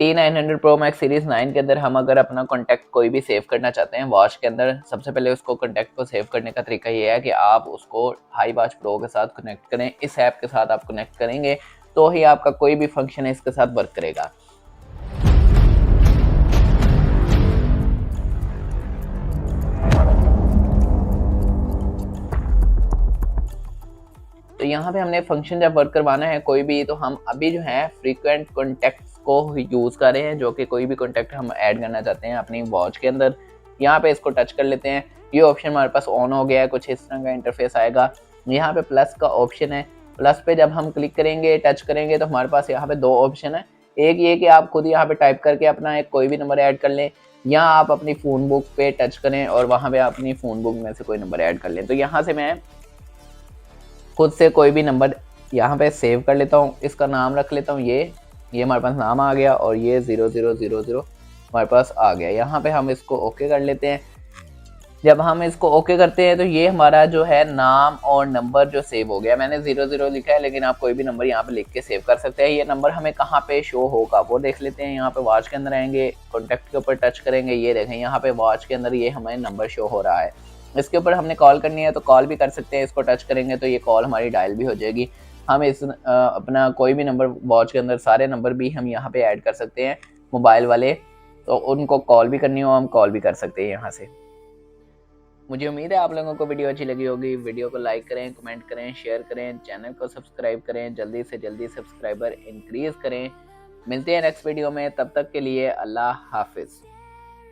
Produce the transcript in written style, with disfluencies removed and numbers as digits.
T900 Pro Max series 9 के अंदर हम अगर अपना कॉन्टैक्ट कोई भी सेव करना चाहते हैं वॉच के अंदर, सबसे पहले उसको कॉन्टैक्ट को सेव करने का तरीका ये है कि आप उसको हाई वॉच प्रो के साथ कनेक्ट करें। इस ऐप के साथ आप कनेक्ट करेंगे तो ही आपका कोई भी फंक्शन है इसके साथ वर्क करेगा। तो यहाँ पे हमने फंक्शन जब वर्क करवाना है कोई भी, तो हम अभी जो है फ्रीक्वेंट कॉन्टैक्ट्स को यूज़ कर रहे हैं, जो कि कोई भी कॉन्टैक्ट हम ऐड करना चाहते हैं अपनी वॉच के अंदर। यहाँ पे इसको टच कर लेते हैं, ये ऑप्शन हमारे पास ऑन हो गया है, कुछ इस तरह का इंटरफेस आएगा। यहाँ पे प्लस का ऑप्शन है, प्लस पे जब हम क्लिक करेंगे, टच करेंगे, तो हमारे पास यहाँ पे दो ऑप्शन है। एक ये कि आप खुद यहाँ पे टाइप करके अपना एक कोई भी नंबर ऐड कर लें, या आप अपनी फ़ोन बुक पे टच करें और वहाँ पे अपनी फ़ोन बुक में से कोई नंबर ऐड कर लें। तो यहाँ से मैं खुद से कोई भी नंबर यहाँ पे सेव कर लेता हूँ, इसका नाम रख लेता हूँ ये हमारे पास नाम आ गया, और ये 0000 हमारे पास आ गया। यहाँ पे हम इसको ओके कर लेते हैं। जब हम इसको ओके करते हैं तो ये हमारा जो है नाम और नंबर जो सेव हो गया। मैंने 00 लिखा है, लेकिन आप कोई भी नंबर यहाँ पे लिख के सेव कर सकते हैं। ये नंबर हमें कहाँ पे शो होगा वो देख लेते हैं। यहाँ पे वॉच के अंदर आएंगे, कॉन्टैक्ट के ऊपर टच करेंगे, ये देखें यहाँ पे वॉच के अंदर ये हमें नंबर शो हो रहा है। इसके ऊपर हमने कॉल करनी है तो कॉल भी कर सकते हैं, इसको टच करेंगे तो ये कॉल हमारी डायल भी हो जाएगी। हम इस अपना कोई भी नंबर वॉच के अंदर, सारे नंबर भी हम यहाँ पे ऐड कर सकते हैं मोबाइल वाले, तो उनको कॉल भी करनी हो हम कॉल भी कर सकते हैं यहाँ से। मुझे उम्मीद है आप लोगों को वीडियो अच्छी लगी होगी। वीडियो को लाइक करें, कमेंट करें, शेयर करें, चैनल को सब्सक्राइब करें, जल्दी से जल्दी सब्सक्राइबर इंक्रीज़ करें। मिलते हैं नेक्स्ट वीडियो में, तब तक के लिए अल्लाह हाफिज़।